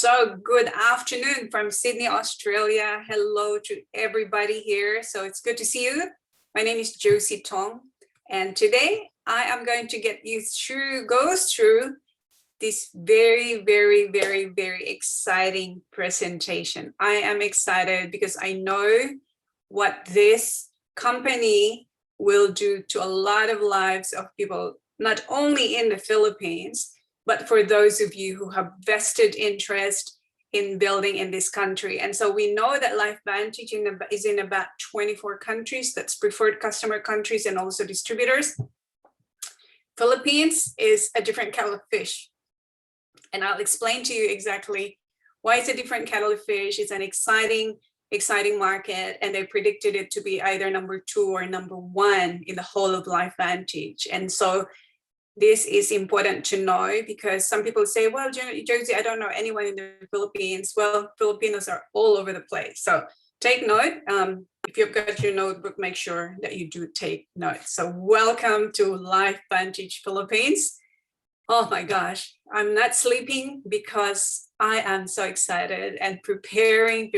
So good afternoon from Sydney, Australia. Hello to everybody here. So it's good to see you. My name is Josie Tong, and today I am going to get you go through this very exciting presentation. I am excited because I know what this company will do to a lot of lives of people, not only in the Philippines, but for those of you who have vested interest in building in this country. And so we know that LifeVantage is in about 24 countries, that's preferred customer countries and also distributors. Philippines is a different kettle of fish. And I'll explain to you exactly why it's a different kettle of fish. It's an exciting market, and they predicted it to be either number 2 or number 1 in the whole of LifeVantage. And so this is important to know because some people say, well, Josie, I don't know anyone in the Philippines. Well, Filipinos are all over the place. So take note. If you've got your notebook, make sure that you do take notes. So welcome to LifeVantage Philippines. Oh my gosh, I'm not sleeping because I am so excited and preparing.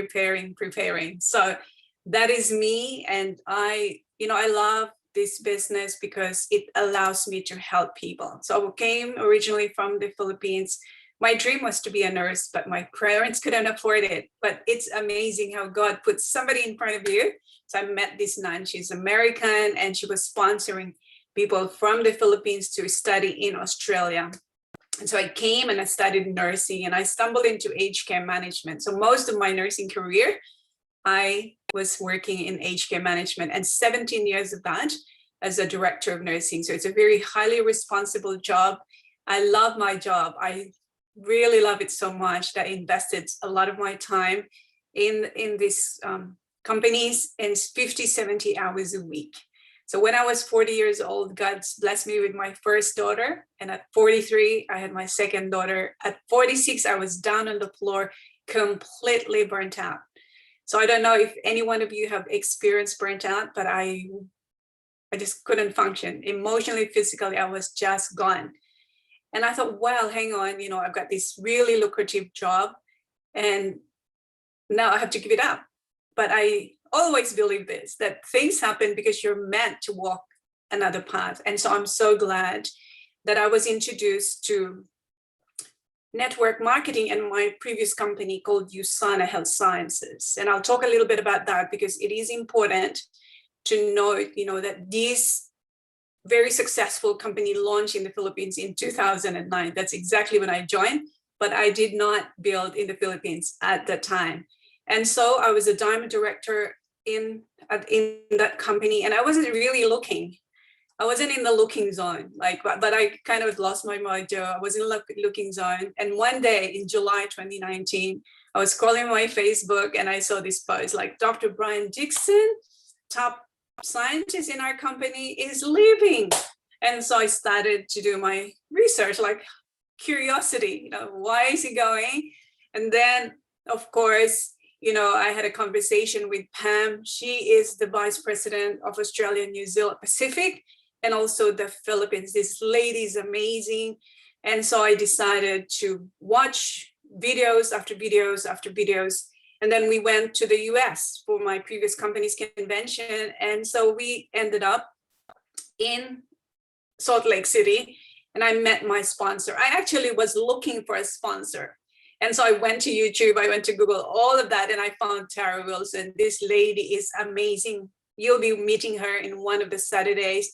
So that is me. And I love this business because it allows me to help people. So I came originally from the Philippines. My dream was to be a nurse, but my parents couldn't afford it. But it's amazing how God puts somebody in front of you. So I met this nun, she's American, and she was sponsoring people from the Philippines to study in Australia. And so I came and I studied nursing, and I stumbled into aged care management. So most of my nursing career, I was working in aged care management, and 17 years of that as a director of nursing. So it's a very highly responsible job. I love my job. I really love it so much that I invested a lot of my time in these companies, and 50, 70 hours a week. So when I was 40 years old, God blessed me with my first daughter. And at 43, I had my second daughter. At 46, I was down on the floor, completely burnt out. So I don't know if any one of you have experienced burnt out, but I just couldn't function. Emotionally, physically, I was just gone. And I thought, well, hang on, I've got this really lucrative job, and now I have to give it up. But I always believe this, that things happen because you're meant to walk another path. And so I'm so glad that I was introduced to network marketing in my previous company called USANA Health Sciences. And I'll talk a little bit about that because it is important to know, that this very successful company launched in the Philippines in 2009. That's exactly when I joined, but I did not build in the Philippines at that time. And so I was a diamond director in that company, and I wasn't really looking. I wasn't in the looking zone, but I kind of lost my mojo. I was in the looking zone. And one day in July 2019, I was scrolling my Facebook and I saw this post like, Dr. Brian Dixon, top scientist in our company, is leaving. And so I started to do my research, like curiosity, why is he going? And then, of course, I had a conversation with Pam. She is the vice president of Australia, New Zealand, Pacific, and also the Philippines. This lady is amazing. And so I decided to watch videos after videos after videos. And then we went to the US for my previous company's convention. And so we ended up in Salt Lake City, and I met my sponsor. I actually was looking for a sponsor. And so I went to YouTube, I went to Google, all of that, and I found Tara Wilson. This lady is amazing. You'll be meeting her in one of the Saturdays.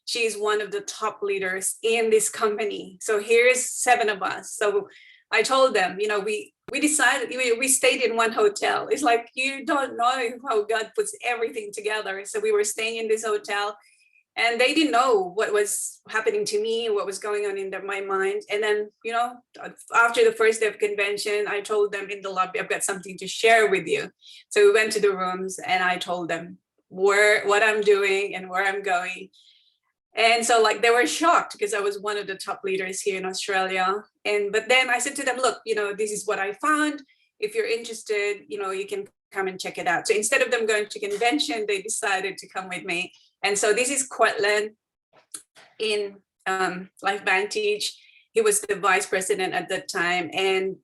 She's one of the top leaders in this company. So here's 7 of us. So I told them, we decided, we stayed in one hotel. It's like, you don't know how God puts everything together. So we were staying in this hotel, and they didn't know what was happening to me, what was going on in my mind. And then, after the first day of convention, I told them in the lobby, I've got something to share with you. So we went to the rooms and I told them what I'm doing and where I'm going. And so they were shocked because I was one of the top leaders here in Australia. But then I said to them, look, this is what I found. If you're interested, you can come and check it out. So instead of them going to convention, they decided to come with me. And so this is Cortland in LifeVantage. He was the vice president at that time, and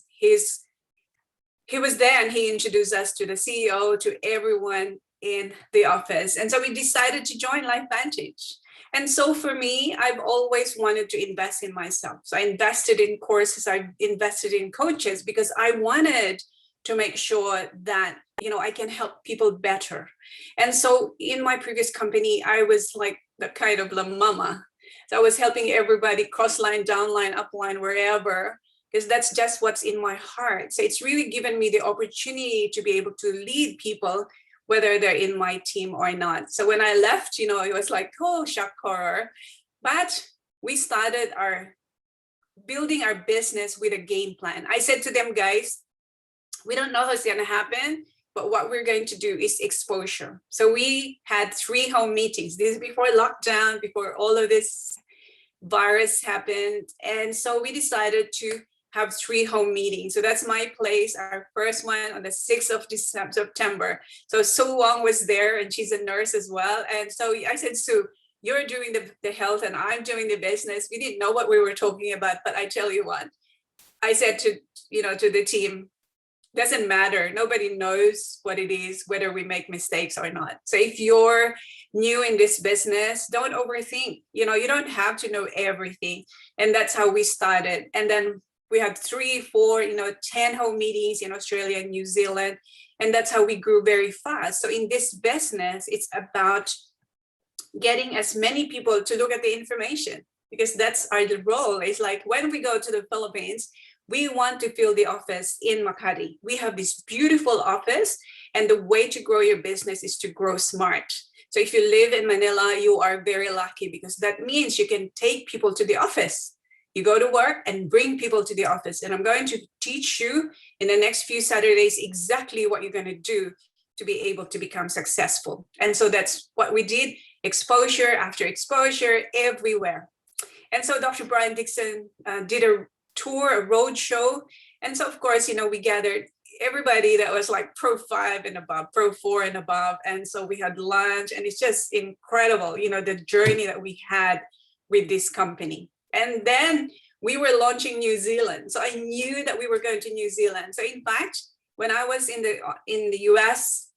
he was there and he introduced us to the CEO, to everyone in the office. And so we decided to join LifeVantage. And so for me, I've always wanted to invest in myself. So I invested in courses, I invested in coaches, because I wanted to make sure that, I can help people better. And so in my previous company, I was like the kind of the mama. So I was helping everybody cross line, down line, up line, wherever, because that's just what's in my heart. So it's really given me the opportunity to be able to lead people, whether they're in my team or not. So when I left, it was like, oh, shock horror. But we started building our business with a game plan. I said to them, guys, we don't know how it's going to happen, but what we're going to do is exposure. So we had 3 home meetings. This is before lockdown, before all of this virus happened. And so we decided to have 3 home meetings. So that's my place, our first one on the 6th of September. So Sue Wong was there, and she's a nurse as well. And so I said, Sue, you're doing the health and I'm doing the business. We didn't know what we were talking about, but I tell you what, I said to the team, doesn't matter. Nobody knows what it is, whether we make mistakes or not. So if you're new in this business, don't overthink. You don't have to know everything. And that's how we started. And then we had 3, 4, 10 home meetings in Australia and New Zealand. And that's how we grew very fast. So in this business, it's about getting as many people to look at the information, because that's our role. It's like when we go to the Philippines, we want to fill the office in Makati. We have this beautiful office, and the way to grow your business is to grow smart. So if you live in Manila, you are very lucky, because that means you can take people to the office. You go to work and bring people to the office. And I'm going to teach you in the next few Saturdays exactly what you're going to do to be able to become successful. And so that's what we did, exposure after exposure everywhere. And so Dr. Brian Dixon did a tour, a road show. And so, of course, we gathered everybody that was like Pro 5 and above, Pro 4 and above. And so we had lunch, and it's just incredible, the journey that we had with this company. And then we were launching New Zealand. So I knew that we were going to New Zealand. So in fact, when I was in the US,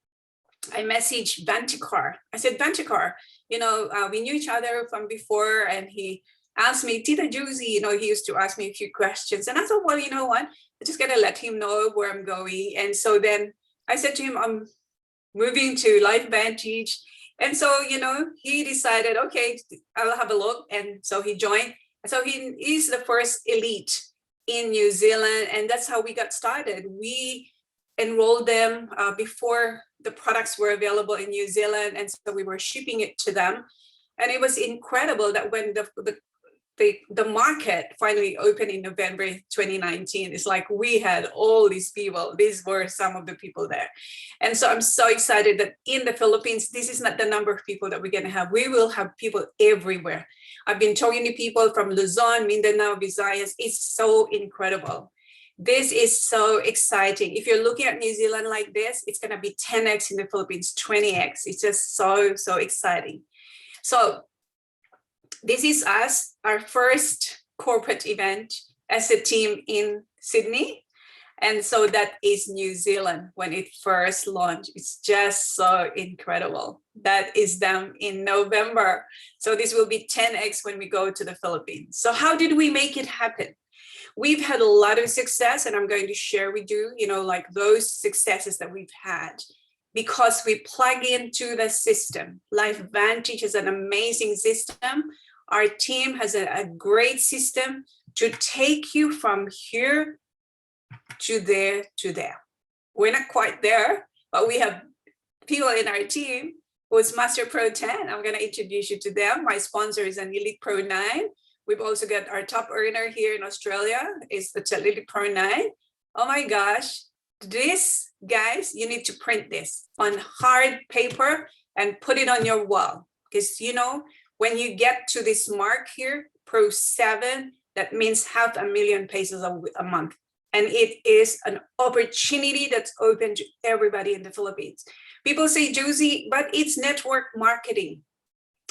I messaged Vantikar. I said, Vantikar, we knew each other from before, and he asked me, Tita Josie, he used to ask me a few questions. And I thought, well, you know what? I'm just going to let him know where I'm going. And so then I said to him, I'm moving to LifeVantage. And so, he decided, okay, I'll have a look. And so he joined. So he is the first elite in New Zealand. And that's how we got started. We enrolled them before the products were available in New Zealand. And so we were shipping it to them. And it was incredible that when the market finally opened in November 2019, it's like we had all these people. These were some of the people there. And so I'm so excited that in the Philippines, this is not the number of people that we're going to have. We will have people everywhere. I've been talking to people from Luzon, Mindanao, Visayas. It's so incredible. This is so exciting. If you're looking at New Zealand like this, it's going to be 10x in the Philippines, 20x. It's just so, so exciting. So this is us, our first corporate event as a team in Sydney. And so that is New Zealand when it first launched. It's just so incredible. That is them in November. So this will be 10x when we go to the Philippines. So how did we make it happen? We've had a lot of success, and I'm going to share with you, like those successes that we've had, because we plug into the system. LifeVantage is an amazing system. Our team has a great system to take you from here to there to there. We're not quite there, but we have people in our team who's Master Pro 10. I'm going to introduce you to them. My sponsor is an Elite Pro 9. We've also got our top earner here in Australia is the Elite Pro 9. Oh my gosh. This, guys, you need to print this on hard paper and put it on your wall. Because, when you get to this mark here, Pro 7, that means 500,000 pesos a month. And it is an opportunity that's open to everybody in the Philippines. People say, Josie, but it's network marketing.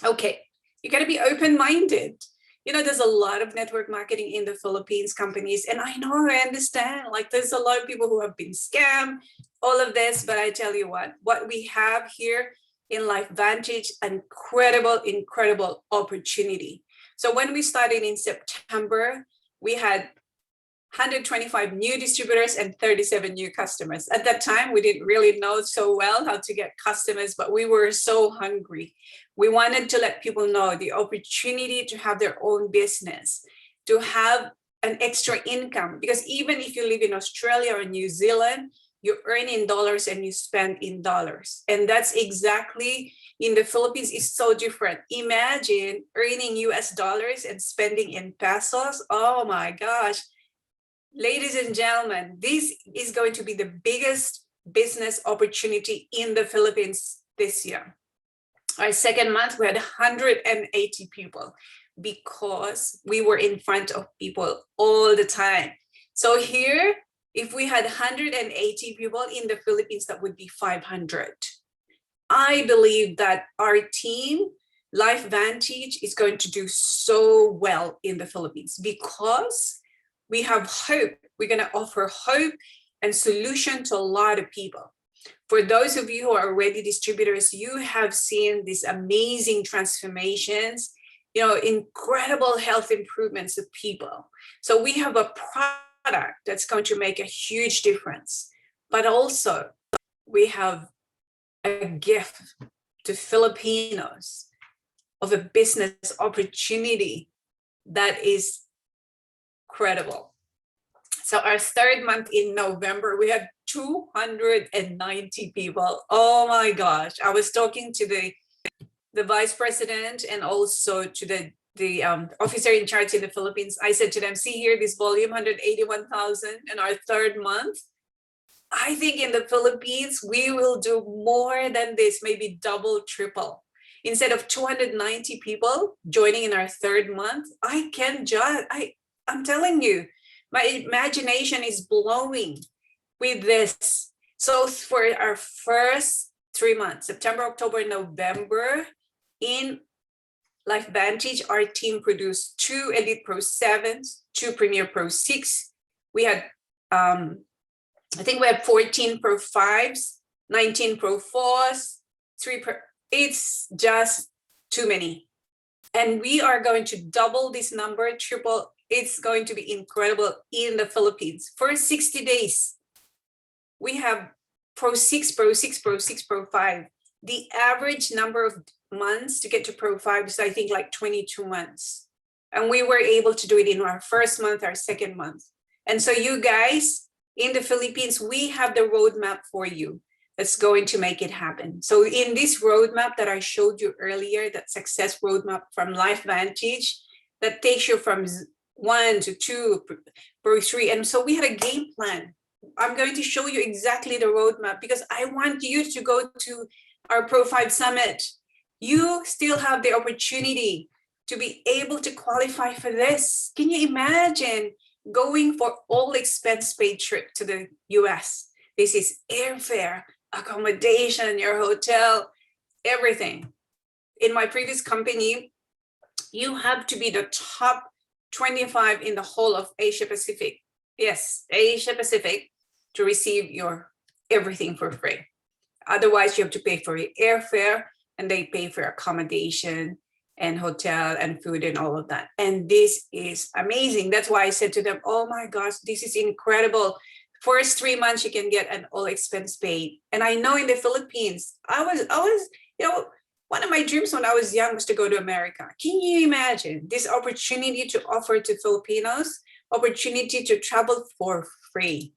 Okay, you got to be open-minded. there's a lot of network marketing in the Philippines companies. And I know, I understand, like there's a lot of people who have been scammed, all of this. But I tell you what we have here in LifeVantage, incredible opportunity. So when we started in September, we had 125 new distributors and 37 new customers. At that time, we didn't really know so well how to get customers, but we were so hungry. We wanted to let people know the opportunity to have their own business, to have an extra income, because even if you live in Australia or New Zealand, you earn in dollars and you spend in dollars. And that's exactly in the Philippines is so different. Imagine earning US dollars and spending in pesos. Oh my gosh. Ladies and gentlemen, this is going to be the biggest business opportunity in the Philippines this year. Our second month, we had 180 people because we were in front of people all the time. So here, if we had 180 people in the Philippines, that would be 500. I believe that our team, LifeVantage, is going to do so well in the Philippines because we have hope. We're going to offer hope and solution to a lot of people. For those of you who are already distributors, you have seen these amazing transformations, incredible health improvements of people. So we have a product that's going to make a huge difference. But also, we have a gift to Filipinos of a business opportunity that is credible. So our third month in November, we had 290 people. Oh my gosh. I was talking to the vice president and also to the officer in charge in the Philippines. I said to them, see here, this volume, 181,000 in our third month. I think in the Philippines, we will do more than this, maybe double, triple. Instead of 290 people joining in our third month, I'm telling you, my imagination is blowing with this. So for our first 3 months, September, October, November, in LifeVantage, our team produced 2 Elite Pro 7s, 2 Premier Pro 6. We had, I think we had 14 Pro 5s, 19 Pro 4s, 3 Pro, it's just too many. And we are going to double this number, triple. It's going to be incredible in the Philippines. For 60 days, we have Pro 6, Pro 6, Pro 6, Pro 5. The average number of months to get to Pro 5 is, I think, like 22 months. And we were able to do it in our first month, our second month. And so you guys in the Philippines, we have the roadmap for you that's going to make it happen. So in this roadmap that I showed you earlier, that success roadmap from LifeVantage, that takes you from 1 to 2, Pro 3. And so we had a game plan. I'm going to show you exactly the roadmap because I want you to go to our Pro 5 Summit. You still have the opportunity to be able to qualify for this. Can you imagine going for all expense paid trip to the US? This is airfare, accommodation, your hotel, everything. In my previous company, you have to be the top 25 in the whole of Asia Pacific. Yes, Asia Pacific, to receive your everything for free. Otherwise, you have to pay for your airfare and they pay for accommodation and hotel and food and all of that. And this is amazing. That's why I said to them, oh my gosh, this is incredible. First 3 months, you can get an all expense paid. And I know in the Philippines, I was, one of my dreams when I was young was to go to America. Can you imagine this opportunity to offer to Filipinos, opportunity to travel for free?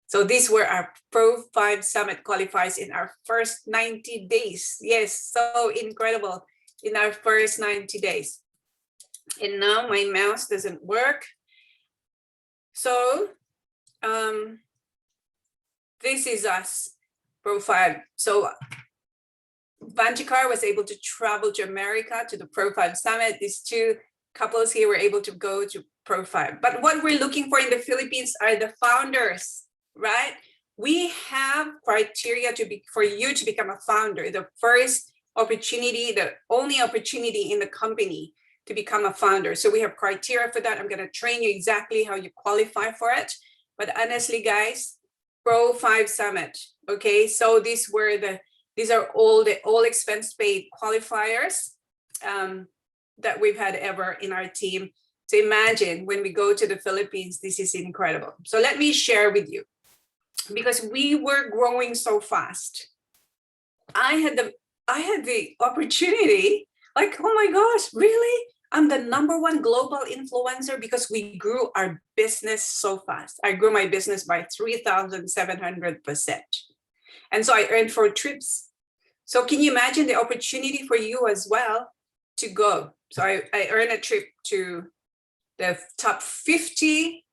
So these were our Pro 5 Summit qualifiers in our first 90 days. Yes, so incredible in our first 90 days. And now my mouse doesn't work. So this is us, Pro 5. So Vantikar was able to travel to America to the Pro 5 Summit. These two couples here were able to go to Pro 5. But what we're looking for in the Philippines are the founders, right? We have criteria for you to become a founder. The first opportunity, the only opportunity in the company to become a founder. So we have criteria for that. I'm going to train you exactly how you qualify for it. But honestly, guys, Pro 5 Summit. Okay, so these are all the all expense paid qualifiers that we've had ever in our team. So imagine when we go to the Philippines, this is incredible. So let me share with you, because we were growing so fast. I had the opportunity, like, oh my gosh, really? I'm the #1 global influencer because we grew our business so fast. I grew my business by 3,700%. And so I earned 4 trips. So can you imagine the opportunity for you as well to go? So I earned a trip to the top 50,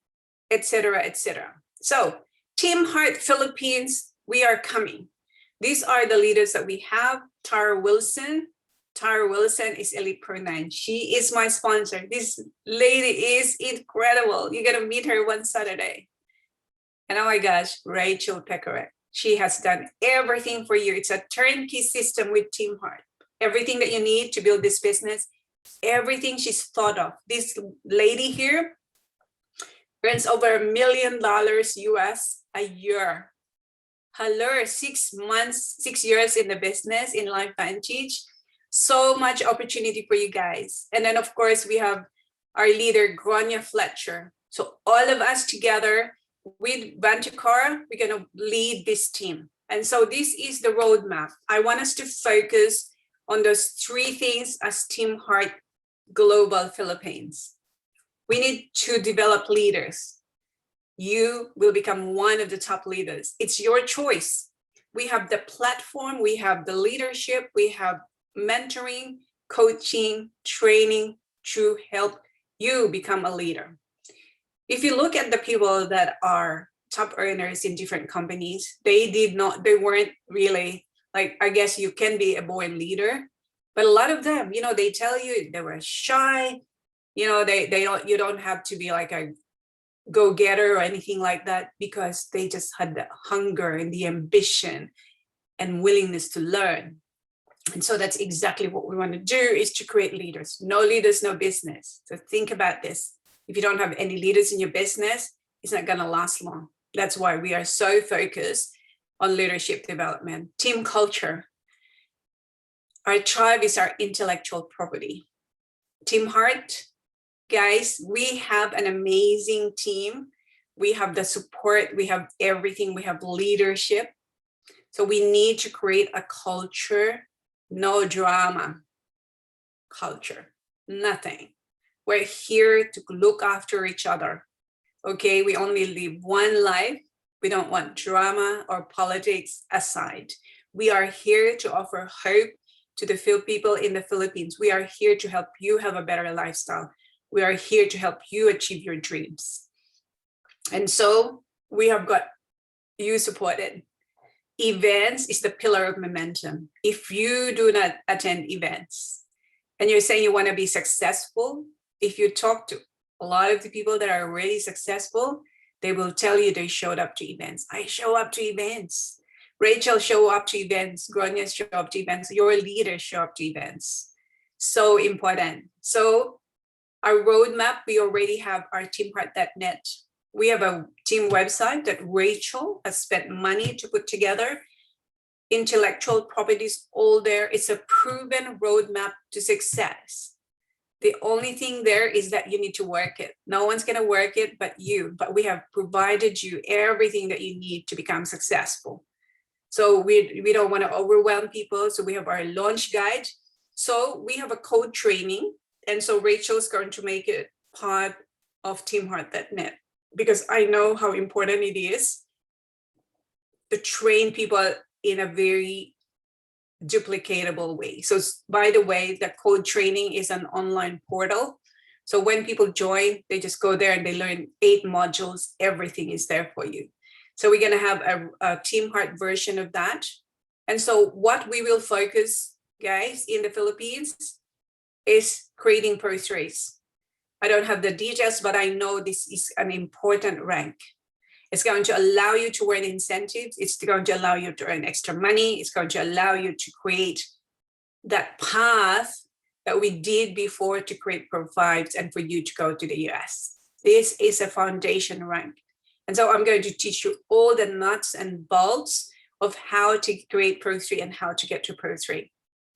etc., etc. So Team Heart Philippines, we are coming. These are the leaders that we have. Tara Wilson. Tara Wilson is Elite Pro 9. She is my sponsor. This lady is incredible. You're going to meet her one Saturday. And oh my gosh, Rachel Pecorek. She has done everything for you. It's a turnkey system with Team Heart. Everything that you need to build this business, everything she's thought of. This lady here earns over $1 million US a year. Hello, 6 months, 6 years in the business in LifeVantage. So much opportunity for you guys. And then of course we have our leader, Grania Fletcher. So all of us together with Vantikara, we're gonna lead this team. And so this is the roadmap. I want us to focus on those 3 things as Team Heart Global Philippines. We need to develop leaders. You will become one of the top leaders. It's your choice. We have the platform, we have the leadership, we have mentoring, coaching, training to help you become a leader. If you look at the people that are top earners in different companies, they weren't really, like, I guess you can be a born leader, but a lot of them, you know, they tell you they were shy, you know, you don't have to be like a go-getter or anything like that, because they just had the hunger and the ambition and willingness to learn. And so that's exactly what we want to do, is to create leaders. No leaders, no business. So think about this. If you don't have any leaders in your business, it's not going to last long. That's why we are so focused on leadership development. Team culture. Our tribe is our intellectual property. Team Heart, guys, we have an amazing team. We have the support, we have everything, we have leadership. So we need to create a culture, no drama culture, nothing. We're here to look after each other. Okay, we only live one life. We don't want drama or politics aside. We are here to offer hope to the people in the Philippines. We are here to help you have a better lifestyle. We are here to help you achieve your dreams. And so we have got you supported. Events is the pillar of momentum. If you do not attend events and you're saying you want to be successful, if you talk to a lot of the people that are already successful, they will tell you they showed up to events. I show up to events. Rachel show up to events. Grania show up to events. Your leaders show up to events. So important. So our roadmap, we already have our teamheart.net. We have a team website that Rachel has spent money to put together. Intellectual properties all there. It's a proven roadmap to success. The only thing there is that you need to work it. No one's going to work it but you. But we have provided you everything that you need to become successful. So we don't want to overwhelm people. So we have our launch guide. So we have a code training. And so Rachel's going to make it part of teamheart.net, because I know how important it is to train people in a very duplicatable way. So by the way, the code training is an online portal. So when people join, they just go there and they learn 8 modules. Everything is there for you. So we're going to have a Team Heart version of that. And so what we will focus, guys, in the Philippines is creating Pro 3s. I don't have the details, but I know this is an important rank. It's going to allow you to earn incentives. It's going to allow you to earn extra money. It's going to allow you to create that path that we did before to create Pro 5s and for you to go to the US. This is a foundation rank. And so I'm going to teach you all the nuts and bolts of how to create Pro 3 and how to get to Pro 3,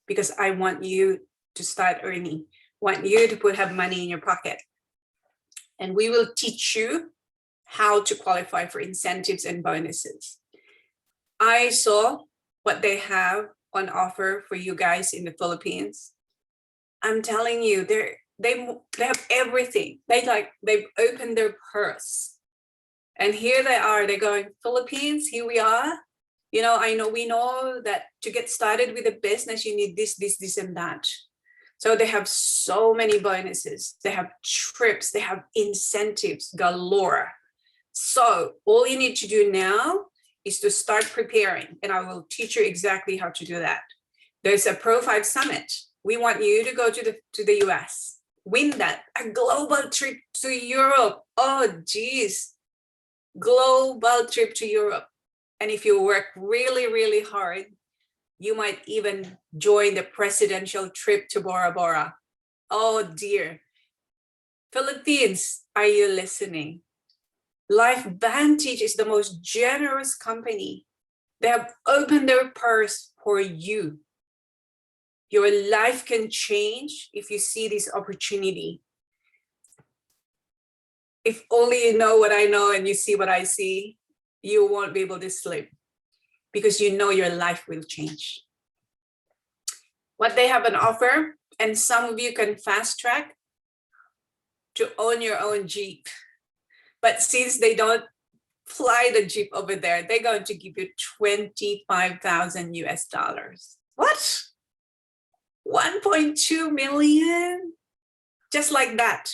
because I want you to start earning, want you to have money in your pocket. And we will teach you how to qualify for incentives and bonuses. I saw what they have on offer for you guys in the Philippines. I'm telling you, they have everything. They've opened their purse. And here they are, they're going, Philippines, here we are. You know, we know that to get started with a business, you need this, and that. So they have so many bonuses. They have trips, they have incentives galore. So all you need to do now is to start preparing, and I will teach you exactly how to do that. There's a Pro 5 Summit. We want you to go to the US, win that, a global trip to Europe. Oh, geez, global trip to Europe. And if you work really, really hard, you might even join the presidential trip to Bora Bora. Oh dear. Philippines, are you listening? LifeVantage is the most generous company. They have opened their purse for you. Your life can change if you see this opportunity. If only you know what I know and you see what I see, you won't be able to sleep, because you know your life will change. What they have on offer, and some of you can fast track to own your own Jeep. But since they don't fly the Jeep over there, they're going to give you 25,000 US dollars. What? 1.2 million? Just like that.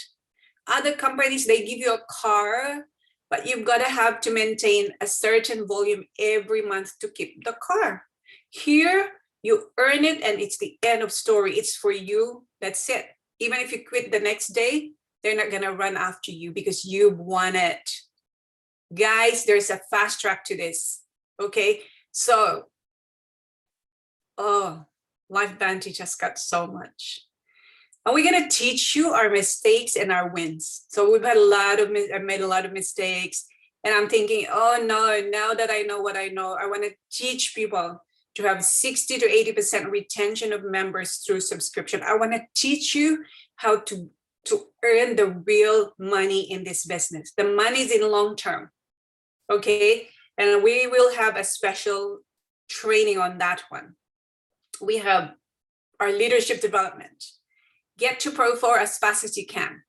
Other companies, they give you a car, but you've got to have to maintain a certain volume every month to keep the car. Here, you earn it and it's the end of story. It's for you, that's it. Even if you quit the next day, they're not gonna run after you because you won it. Guys, there's a fast track to this, okay? So, LifeVantage has got so much. And we're gonna teach you our mistakes and our wins. So we've had I made a lot of mistakes, and I'm thinking, oh no, now that I know what I know, I wanna teach people to have 60 to 80% retention of members through subscription. I wanna teach you how to earn the real money in this business. The money is in long term, okay? And we will have a special training on that one. We have our leadership development. Get to Pro 4 as fast as you can.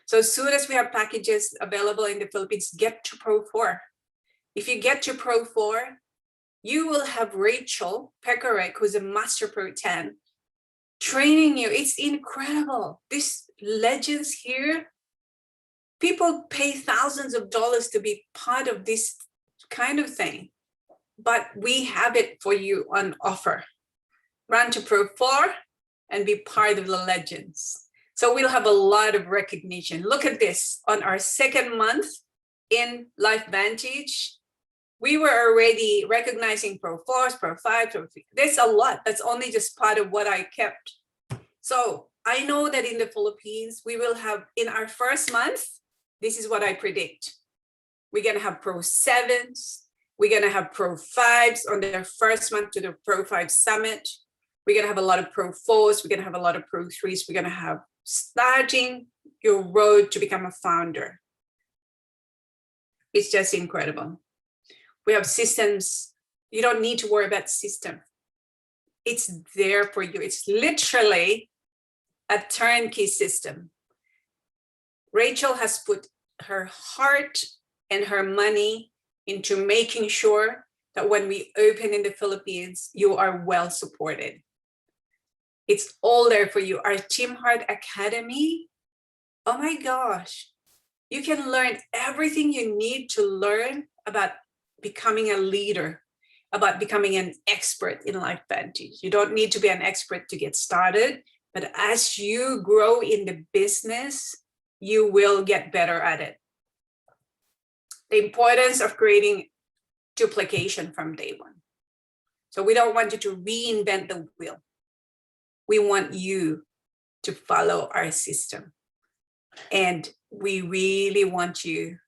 So as soon as we have packages available in the Philippines, get to Pro 4. If you get to Pro 4, you will have Rachel Pekarek, who's a Master Pro 10, training you. It's incredible. These legends here, people pay thousands of dollars to be part of this kind of thing, but we have it for you on offer. Run to Pro 4 and be part of the legends. So we'll have a lot of recognition. Look at this. On our second month in LifeVantage, we were already recognizing Pro 4s, Pro 5s, Pro 3. There's a lot. That's only just part of what I kept. So I know that in the Philippines, we will have, in our first month, this is what I predict. We're gonna have Pro 7s. We're gonna have Pro 5s on their first month to the Pro 5 Summit. We're gonna have a lot of Pro 4s. We're gonna have a lot of Pro 3s. We're gonna have starting your road to become a founder. It's just incredible. We have systems. You don't need to worry about system. It's there for you. It's literally a turnkey system. Rachel has put her heart and her money into making sure that when we open in the Philippines, you are well supported. It's all there for you. Our Team Heart Academy, oh my gosh, you can learn everything you need to learn about becoming a leader, about becoming an expert in LifeVantage. You don't need to be an expert to get started, but as you grow in the business, you will get better at it. The importance of creating duplication from day one. So we don't want you to reinvent the wheel. We want you to follow our system. And we really want you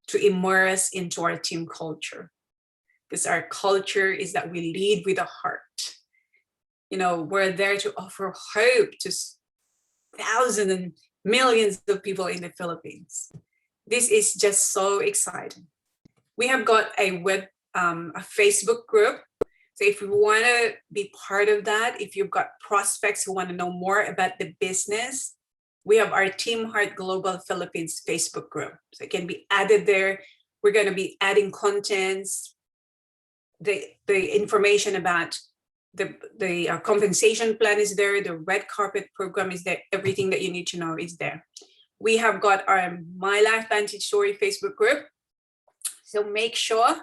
to immerse into our team culture, because our culture is that we lead with a heart. You know, we're there to offer hope to thousands and millions of people in the Philippines. This is just so exciting. We have got a Facebook group. So if you want to be part of that, if you've got prospects who want to know more about the business, we have our Team Heart Global Philippines Facebook group. So it can be added there. We're going to be adding contents, the information about the compensation plan is there, the red carpet program is there, everything that you need to know is there. We have got our My LifeVantage Story Facebook group. So make sure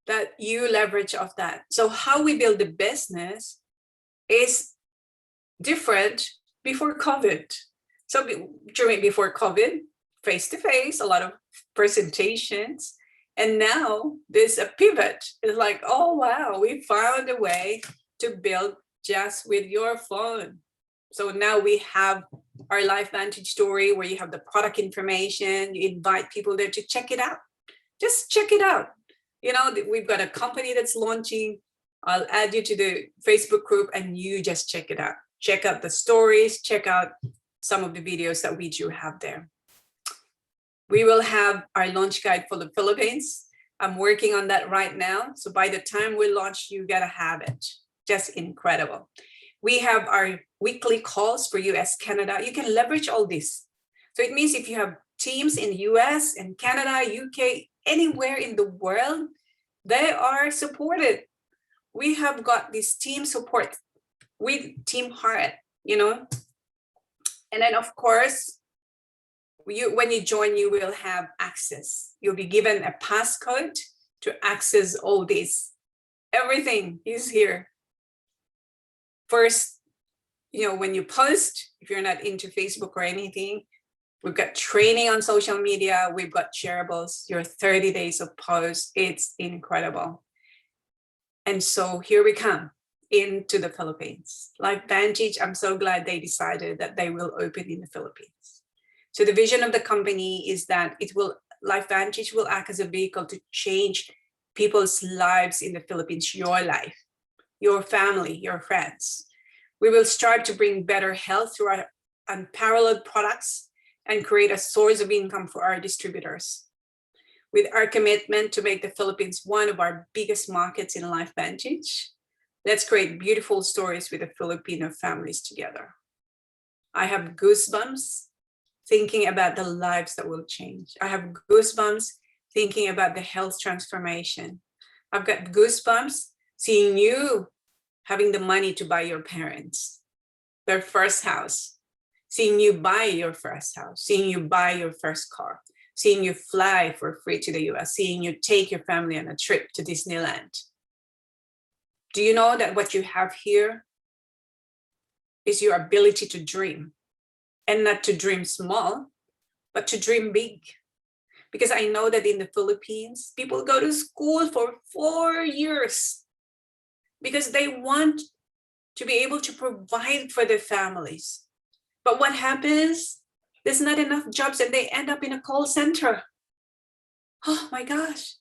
that you leverage off that. So how we build the business is different before COVID. So before COVID, face-to-face, a lot of presentations. And now there's a pivot. It's like, oh, wow, we found a way to build just with your phone. So now we have our LifeVantage Story where you have the product information, you invite people there to check it out. Just check it out. You know, we've got a company that's launching. I'll add you to the Facebook group and you just check it out. Check out the stories, check out some of the videos that we do have there. We will have our launch guide for the Philippines. I'm working on that right now. So by the time we launch, you gotta have it. Just incredible. We have our weekly calls for US, Canada. You can leverage all this. So it means if you have teams in US and Canada, UK, anywhere in the world, they are supported. We have got this team support with Team Heart, you know. And then of course, when you join, you will have access. You'll be given a passcode to access all this. Everything is here. First, you know, when you post, if you're not into Facebook or anything, we've got training on social media. We've got shareables, your 30 days of posts. It's incredible. And so here we come into the Philippines. LifeVantage, I'm so glad they decided that they will open in the Philippines. So the vision of the company is that LifeVantage will act as a vehicle to change people's lives in the Philippines, your life, your family, your friends. We will strive to bring better health through our unparalleled products and create a source of income for our distributors. With our commitment to make the Philippines one of our biggest markets in LifeVantage, let's create beautiful stories with the Filipino families together. I have goosebumps thinking about the lives that will change. I have goosebumps thinking about the health transformation. I've got goosebumps seeing you having the money to buy your parents their first house, seeing you buy your first house, seeing you buy your first car, seeing you fly for free to the US, seeing you take your family on a trip to Disneyland. Do you know that what you have here is your ability to dream, and not to dream small, but to dream big? Because I know that in the Philippines, people go to school for 4 years because they want to be able to provide for their families. But what happens? There's not enough jobs and they end up in a call center. Oh my gosh.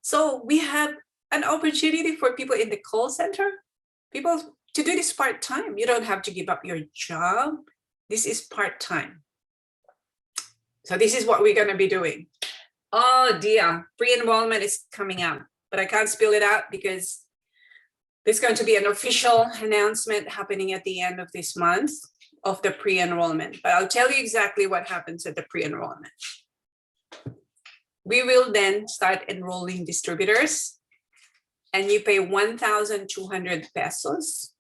So we have an opportunity for people in the call center, people to do this part-time. You don't have to give up your job. This is part-time. So this is what we're going to be doing. Oh dear, pre-enrollment is coming up, but I can't spill it out because there's going to be an official announcement happening at the end of this month of the pre-enrollment. But I'll tell you exactly what happens at the pre-enrollment. We will then start enrolling distributors, and you pay 1,200 pesos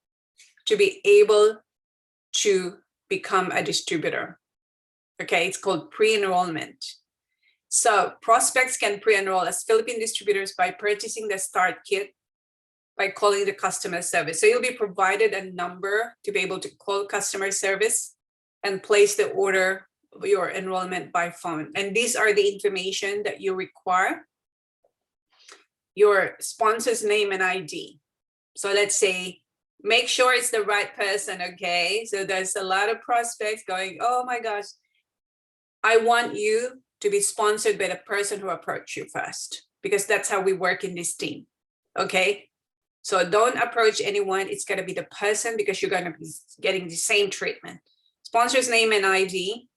to be able to become a distributor. Okay, it's called pre-enrollment. So prospects can pre-enroll as Philippine distributors by purchasing the start kit by calling the customer service. So you'll be provided a number to be able to call customer service and place the order of your enrollment by phone. And these are the information that you require. Your sponsor's name and ID. So let's say Make sure it's the right person, okay? So there's a lot of prospects going, oh my gosh, I want you to be sponsored by the person who approached you first, because that's how we work in this team, okay? So don't approach anyone. It's going to be the person, because you're going to be getting the same treatment. Sponsor's name and ID,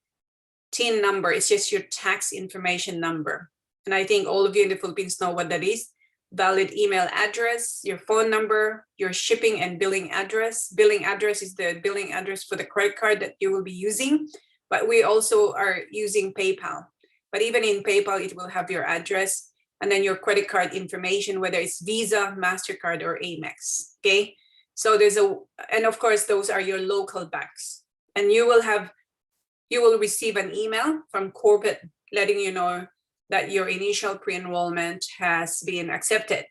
TIN number, it's just your tax information number. And I think all of you in the Philippines know what that is. Valid email address, your phone number, your shipping and billing address. Billing address is the billing address for the credit card that you will be using, but we also are using PayPal. But even in PayPal, it will have your address and then your credit card information, whether it's Visa, MasterCard, or Amex, okay? So and of course, those are your local banks. And you will receive an email from corporate letting you know that your initial pre-enrollment has been accepted.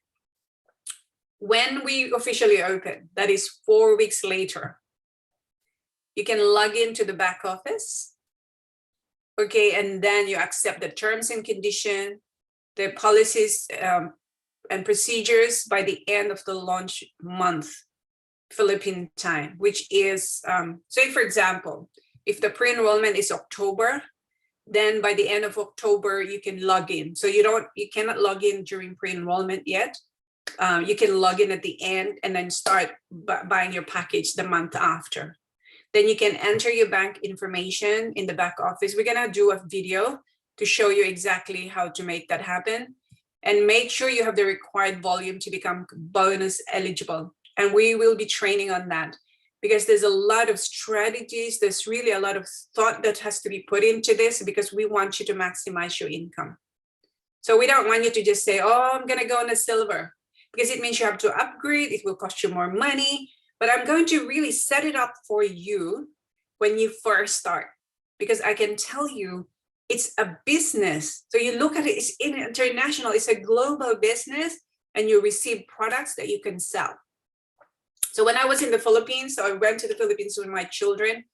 When we officially open, that is 4 weeks later, you can log into the back office, okay, and then you accept the terms and conditions, the policies and procedures by the end of the launch month, Philippine time, which is, say for example, if the pre-enrollment is October, then by the end of October, you can log in. So you cannot log in during pre-enrollment yet. You can log in at the end and then start buying your package the month after. Then you can enter your bank information in the back office. We're gonna do a video to show you exactly how to make that happen. And make sure you have the required volume to become bonus eligible. And we will be training on that, because there's a lot of strategies. There's really a lot of thought that has to be put into this, because we want you to maximize your income. So we don't want you to just say, oh, I'm going to go on a silver, because it means you have to upgrade. It will cost you more money. But I'm going to really set it up for you when you first start, because I can tell you it's a business. So you look at it, it's international, it's a global business, and you receive products that you can sell. So when I was in the Philippines, so I went to the Philippines with my children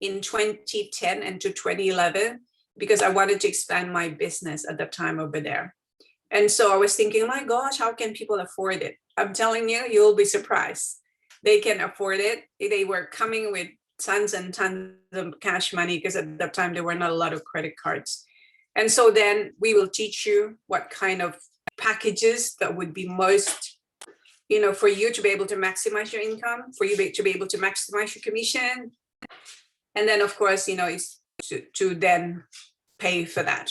in 2010 and to 2011, because I wanted to expand my business at that time over there. And so I was thinking, my gosh, how can people afford it? I'm telling you, you'll be surprised. They can afford it. They were coming with tons and tons of cash money, because at that time there were not a lot of credit cards. And so then we will teach you what kind of packages that would be most, for you to be able to maximize your income, for you to be able to maximize your commission. And then of course, is to then pay for that.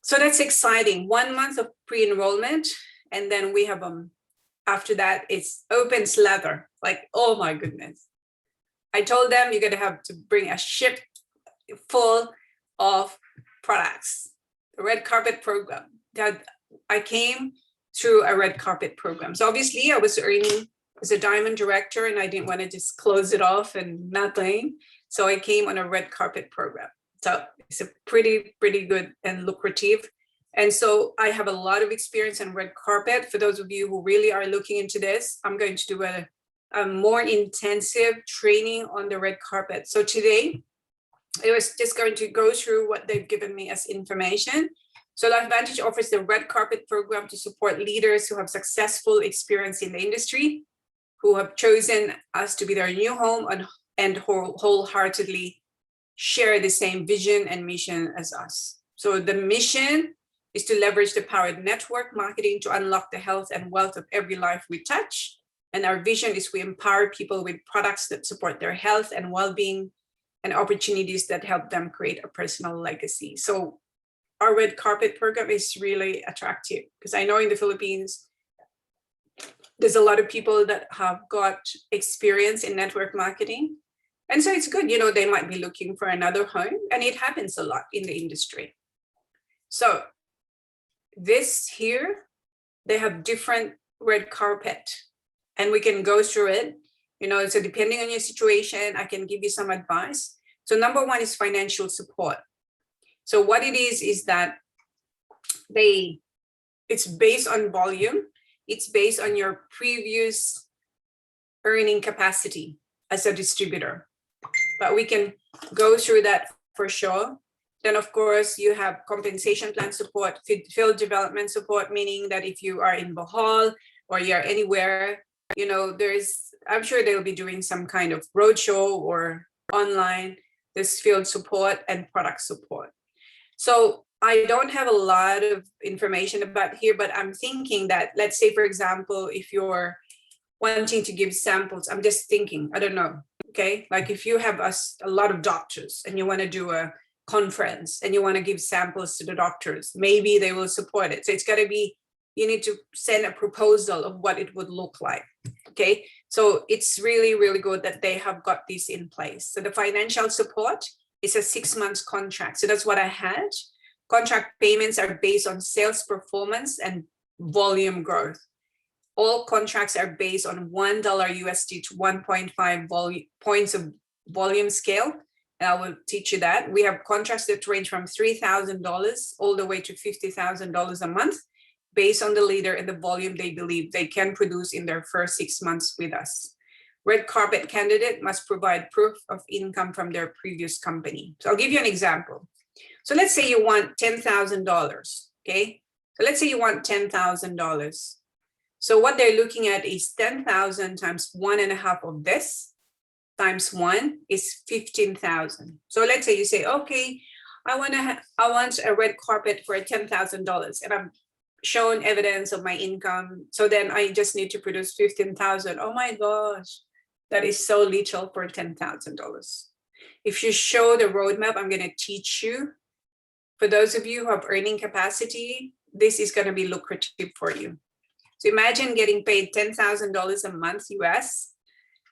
So that's exciting. 1 month of pre-enrollment. And then we have, after that, it's open slather. Like, oh my goodness. I told them you're going to have to bring a ship full of products. The red carpet program. That I came through a red carpet program. So obviously I was earning as a diamond director, and I didn't want to just close it off and nothing. So I came on a red carpet program. So it's a pretty good and lucrative. And so I have a lot of experience in red carpet. For those of you who really are looking into this, I'm going to do a more intensive training on the red carpet. So today I was just going to go through what they've given me as information. So LifeVantage offers the red carpet program to support leaders who have successful experience in the industry, who have chosen us to be their new home and wholeheartedly share the same vision and mission as us. So the mission is to leverage the power of network marketing to unlock the health and wealth of every life we touch. And our vision is we empower people with products that support their health and well-being and opportunities that help them create a personal legacy. So our red carpet program is really attractive, because I know in the Philippines, there's a lot of people that have got experience in network marketing. And so it's good, they might be looking for another home, and it happens a lot in the industry. So this here, they have different red carpet, and we can go through it, so depending on your situation, I can give you some advice. So number one is financial support. So what it is that it's based on volume. It's based on your previous earning capacity as a distributor. But we can go through that for sure. Then, of course, you have compensation plan support, field development support, meaning that if you are in Bohol or you're anywhere, you know, I'm sure they'll be doing some kind of roadshow or online, this field support and product support. So I don't have a lot of information about here, but I'm thinking that, let's say, for example, if you're wanting to give samples, I'm just thinking, I don't know, okay? Like if you have a lot of doctors and you want to do a conference and you want to give samples to the doctors, maybe they will support it. So it's got to be, you need to send a proposal of what it would look like, okay? So it's really, really good that they have got this in place. So the financial support is a 6 months contract. So that's what I had. Contract payments are based on sales performance and volume growth. All contracts are based on $1 USD to 1.5 points of volume scale. And I will teach you that. We have contracts that range from $3,000 all the way to $50,000 a month, based on the leader and the volume they believe they can produce in their first 6 months with us. Red carpet candidate must provide proof of income from their previous company. So I'll give you an example. So let's say you want $10,000, okay? So let's say you want $10,000. So what they're looking at is 10,000 times 1.5 of this times 1 is 15,000. So let's say you say, okay, I want a red carpet for $10,000, and I'm shown evidence of my income. So then I just need to produce 15,000. Oh my gosh, that is so little for $10,000. If you show the roadmap, I'm going to teach you. For those of you who have earning capacity, this is going to be lucrative for you. So imagine getting paid $10,000 a month US,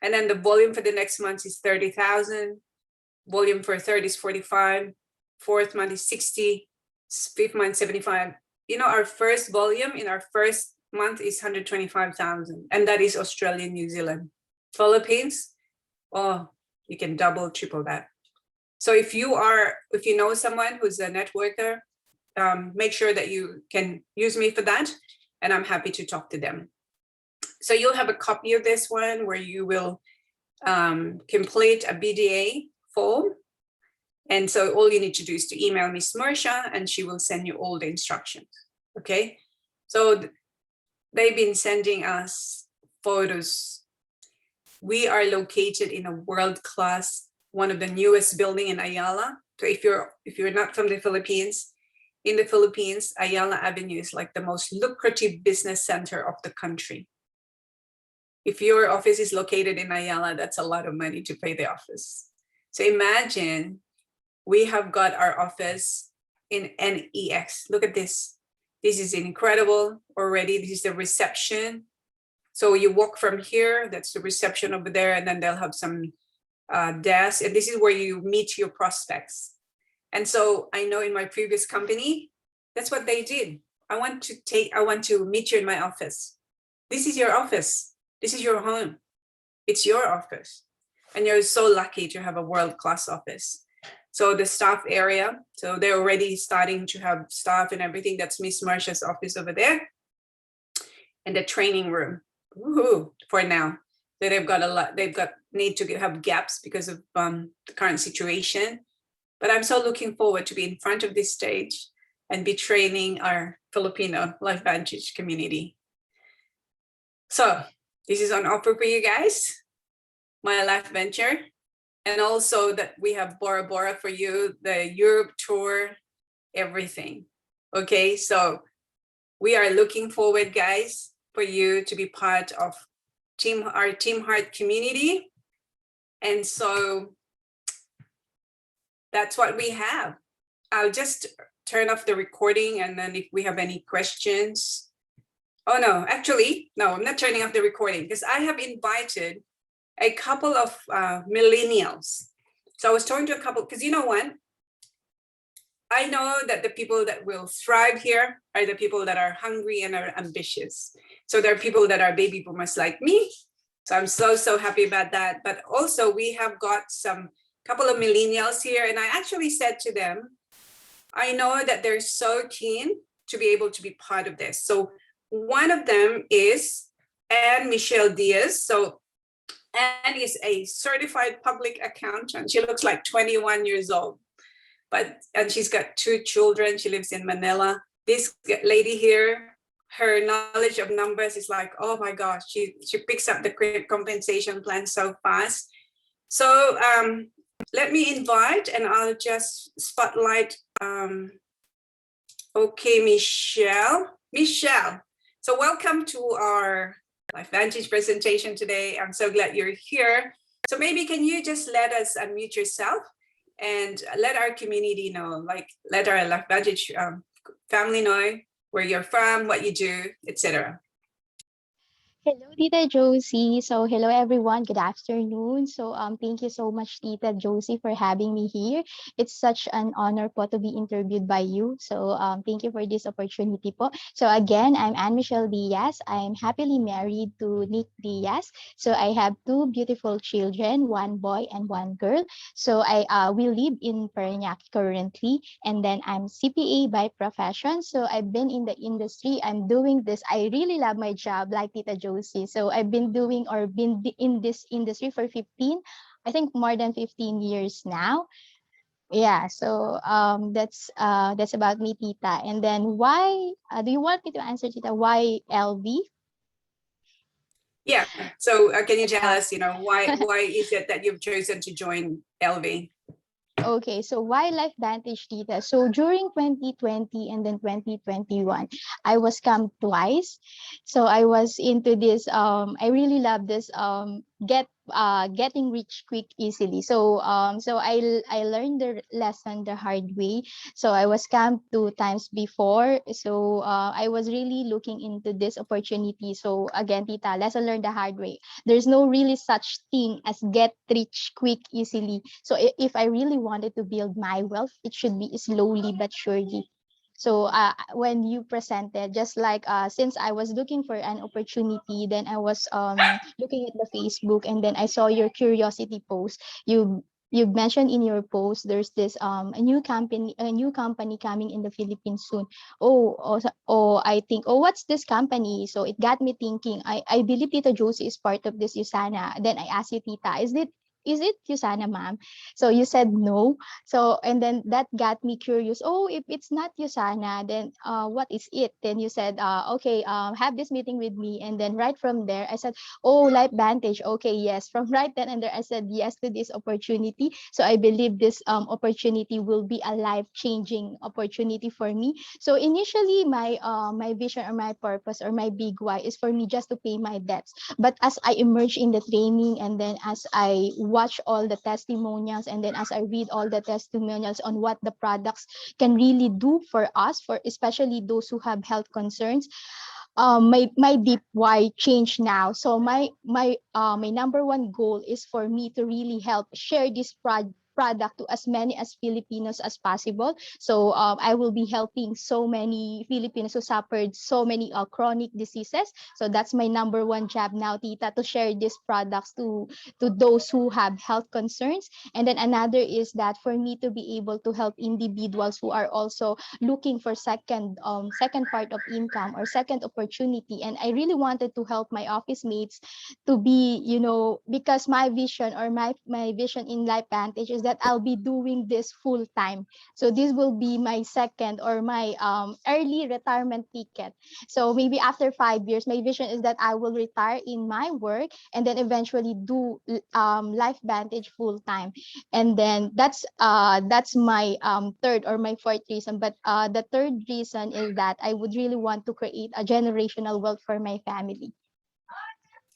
and then the volume for the next month is 30,000. Volume for third is 45. Fourth month is 60. Fifth month 75. You know, our first volume in our first month is 125,000, and that is Australia, New Zealand. Philippines, oh, you can double, triple that. So if you know someone who's a networker, make sure that you can use me for that, and I'm happy to talk to them. So you'll have a copy of this one where you will complete a BDA form. And so all you need to do is to email Miss Marsha, and she will send you all the instructions, okay? So they've been sending us photos. We are located in a world-class, one of the newest building in Ayala. So if you're not from the Philippines, in the Philippines, Ayala Avenue is like the most lucrative business center of the country. If your office is located in Ayala, that's a lot of money to pay the office. So imagine we have got our office in NEX. Look at this. This is incredible already. This is the reception. So you walk from here, that's the reception over there, and then they'll have some desks. And this is where you meet your prospects. And so I know in my previous company, that's what they did. I want to meet you in my office. This is your office. This is your home. It's your office. And you're so lucky to have a world-class office. So the staff area, so they're already starting to have staff and everything. That's Miss Marsha's office over there. And the training room, woohoo, for now. So they've got a lot, need to have gaps because of the current situation. But I'm so looking forward to be in front of this stage and be training our Filipino LifeVantage community. So this is on offer for you guys, my life venture. And also that we have Bora Bora for you, the Europe tour, everything. Okay, so we are looking forward, guys, for you to be part of our Team Heart community. And so that's what we have. I'll just turn off the recording, and then if we have any questions. Oh no, actually, no, I'm not turning off the recording because I have invited a couple of millennials. So I was talking to a couple, because you know what? I know that the people that will thrive here are the people that are hungry and are ambitious. So there are people that are baby boomers like me. So I'm so happy about that. But also we have got some couple of millennials here. And I actually said to them, I know that they're so keen to be able to be part of this. So one of them is Anne Michelle Diaz. So Anne is a certified public accountant. She looks like 21 years old, and she's got 2 children. She lives in Manila. This lady here, her knowledge of numbers is like, oh my gosh, she picks up the compensation plan so fast. So let me invite, and I'll just spotlight, okay, Michelle. So welcome to our LifeVantage presentation today. I'm so glad you're here. So maybe can you just let us unmute yourself and let our community know, like let our LifeVantage family know where you're from, what you do, etc. Hello, Tita Josie. So, hello everyone. Good afternoon. So, thank you so much, Tita Josie, for having me here. It's such an honor po to be interviewed by you. So, thank you for this opportunity po. So, again, I'm Anne Michelle Diaz. I'm happily married to Nick Diaz. So, I have two beautiful children, one boy and one girl. So, we live in Parañaque currently, and then I'm CPA by profession. So, I've been in the industry. I'm doing this. I really love my job, like Tita Josie. So I've been doing or been in this industry for 15, I think more than 15 years now. Yeah, so that's about me, Tita. And then why do you want me to answer, Tita? Why LV? Yeah. So can you tell Yeah. us, why is it that you've chosen to join LV? Okay, so why LifeVantage, Tita? So during 2020 and then 2021, I was camped twice. So I was into this. I really love this. Getting rich quick easily. So I learned the lesson the hard way. So I was camped two times before. So I was really looking into this opportunity. So again, Tita, lesson learned the hard way. There's no really such thing as get rich quick easily. So if I really wanted to build my wealth, it should be slowly but surely. So when you presented, just like since I was looking for an opportunity, then I was looking at the Facebook, and then I saw your curiosity post. You mentioned in your post there's this a new company coming in the Philippines soon. I think, what's this company? So it got me thinking. I believe Tita Josie is part of this Usana. Then I asked you, Tita, is it Usana, ma'am? So you said no. So and then that got me curious. Oh, if it's not Usana, then what is it? Then you said, okay, have this meeting with me. And then right from there, I said, oh, LifeVantage. Okay, yes. From right then and there, I said yes to this opportunity. So I believe this opportunity will be a life-changing opportunity for me. So initially, my vision or my purpose or my big why is for me just to pay my debts. But as I emerge in the training, and then as I watch all the testimonials, and then as I read all the testimonials on what the products can really do for us, for especially those who have health concerns, my deep why change now. So my number one goal is for me to really help share this product to as many as Filipinos as possible. So I will be helping so many Filipinos who suffered so many chronic diseases. So that's my number one job now, Tita, to share these products to those who have health concerns. And then another is that for me to be able to help individuals who are also looking for second part of income or second opportunity. And I really wanted to help my office mates to be, because my vision or my vision in LifeVantage is that I'll be doing this full time. So this will be my second or my early retirement ticket. So maybe after 5 years, my vision is that I will retire in my work and then eventually do LifeVantage full time. And then that's my third or my fourth reason. But the third reason is that I would really want to create a generational wealth for my family.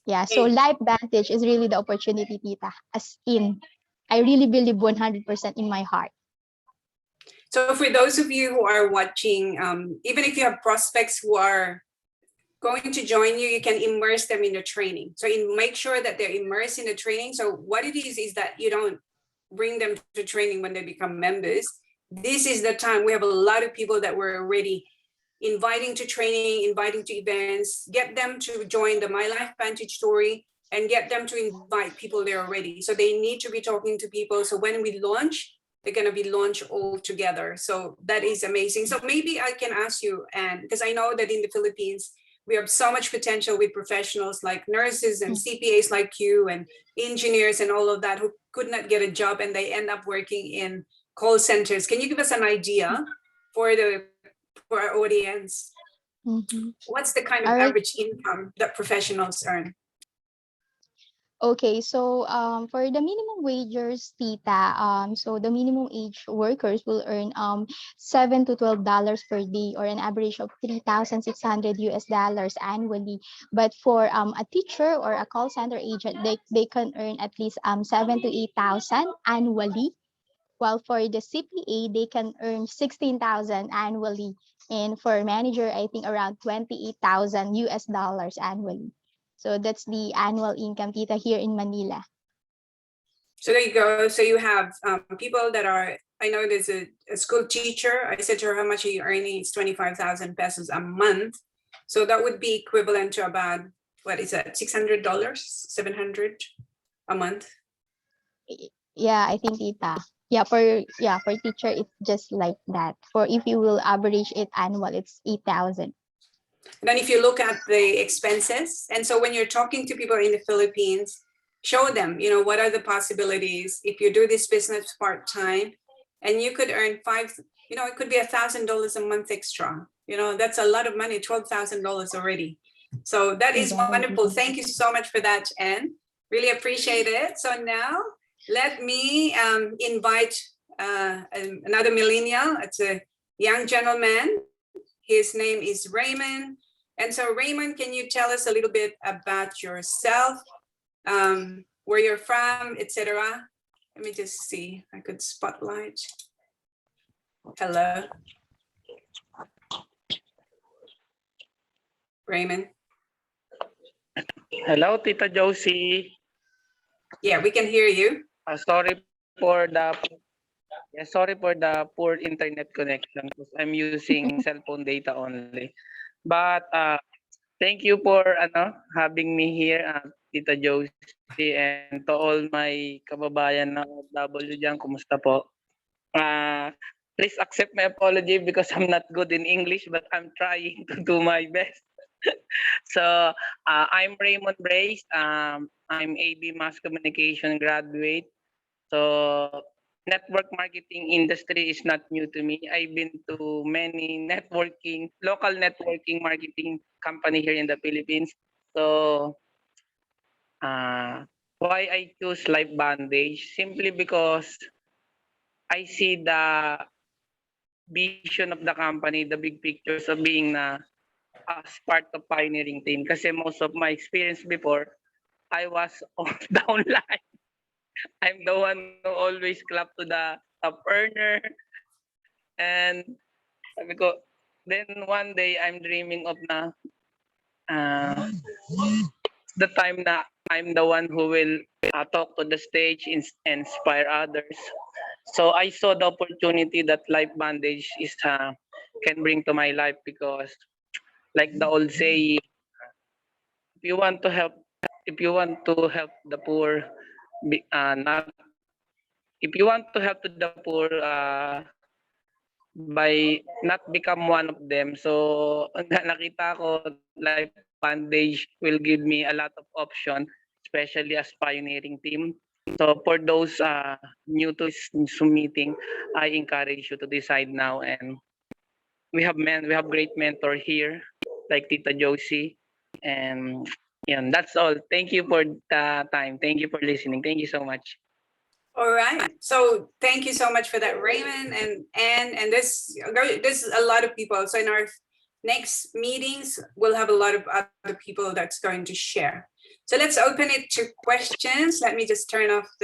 Yeah, so Hey, LifeVantage is really the opportunity, Tita, as in I really believe 100% in my heart. so for those of you who are watching, even if you have prospects who are going to join you, you can immerse them in the training. So make sure that they're immersed in the training. So what it is that you don't bring them to training when they become members. This is the time. We have a lot of people that we're already inviting to training, inviting to events, get them to join the My Life Vantage story and get them to invite people there already. So they need to be talking to people. So when we launch, they're going to be launched all together. So that is amazing. So maybe I can ask you, and because I know that in the Philippines, we have so much potential with professionals like nurses and CPAs like you and engineers and all of that who could not get a job and they end up working in call centers. Can you give us an idea for our audience? Mhm. What's the kind of All right. average income that professionals earn? Okay, so for the minimum wagers, Tita, so the minimum age workers will earn $7 to $12 per day, or an average of 3,600 US dollars annually. But for a teacher or a call center agent, they can earn at least 7 to 8,000 annually. While for the CPA, they can earn 16,000 annually. And for manager, I think around 28,000 US dollars annually. So that's the annual income, Tita, here in Manila. So there you go. So you have people that are, I know there's a school teacher. I said to her, how much are you earning? It's 25,000 pesos a month. So that would be equivalent to about, what is that, $600, 700 a month? Yeah, I think, Tita. For teacher, it's just like that. For if you will average it annual, it's 8,000. And then if you look at the expenses, and so when you're talking to people in the Philippines, show them, what are the possibilities if you do this business part-time, and you could earn it could be $1,000 a month extra. That's a lot of money, $12,000 already. So that is wonderful. Thank you so much for that, Anne. Really appreciate it. So now let me invite another millennial. It's a young gentleman. His name is Raymond. And so Raymond, can you tell us a little bit about yourself, where you're from, etc.? Let me just see, I could spotlight. Hello. Raymond. Hello, Tita Josie. Yeah, we can hear you. Sorry for the poor internet connection because I'm using cell phone data only. But thank you for having me here, Tita Josie, and to all my kababayan na OFW diyan, kumusta po? Please accept my apology because I'm not good in English, but I'm trying to do my best. So I'm Raymond Brace. I'm AB Mass Communication graduate. So network marketing industry is not new to me. I've been to many local networking marketing company here in the Philippines. So why I choose LifeVantage? Simply because I see the vision of the company, the big pictures of being as part of pioneering team. Kasi most of my experience before, I was on downline. I'm the one who always clap to the top earner. And sabi ko, then one day I'm dreaming of the time na I'm the one who will talk to the stage, inspire others. So I saw the opportunity that LifeVantage can bring to my life because, like the old saying, if you want to help the poor, not if you want to help to the poor by not become one of them. So nakita ko LifeVantage will give me a lot of option, especially as pioneering team. So for those new to this meeting, I encourage you to decide now. And we have great mentor here like Tita Josie, and that's all. Thank you for the time. Thank you for listening. Thank you so much. All right. So thank you so much for that, Raymond, and this a lot of people. So in our next meetings, we'll have a lot of other people that's going to share. So let's open it to questions. Let me just turn off the